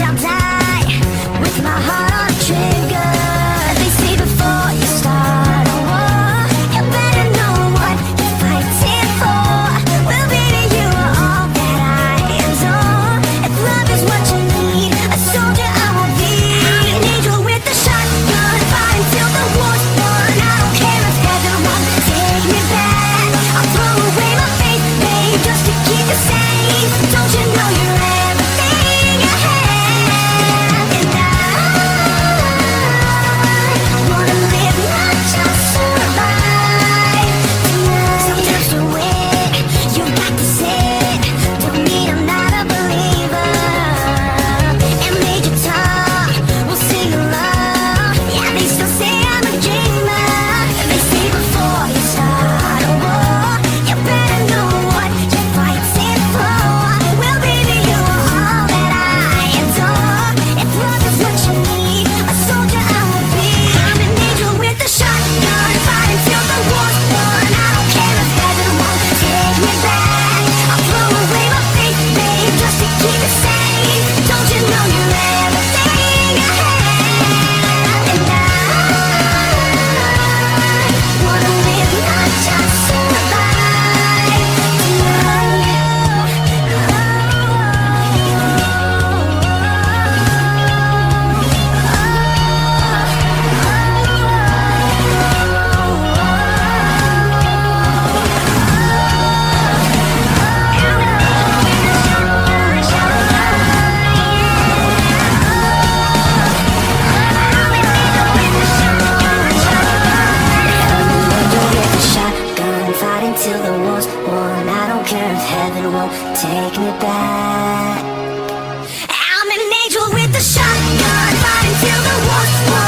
I'll die with my heart on the trigger. They say before you start a war, you better know what you're fighting for. Well, baby, you are all that I adore. If love is what you need, a soldier I will be. I'm an angel with a shotgun, fight until the war's won. I don't care if heaven won't take me back. I'll throw away my faith, babe, just to keep you safe. Don't you know you're everything I have? And I wanna live, not just survive tonight. So just away, you got to say, don't mean I'm not a believer. And Major Tom will sing along. Yeah, they still say I'm a dreamer. They say before you start a war, you better know what you're fighting for. Well, baby, you are all that I adore. If love is what you need, a soldier I will be. I'm an angel with a shotgun, fight until the war's won. I don't care if heaven won't take me back. I'll throw away my faith, babe, just to keep it safe. Don't you know you're everything I have? And I wanna live, not just survive shotgun, fighting till the war's won. I don't care if heaven won't take me back. I'm an angel with a shotgun, fighting till the war's won.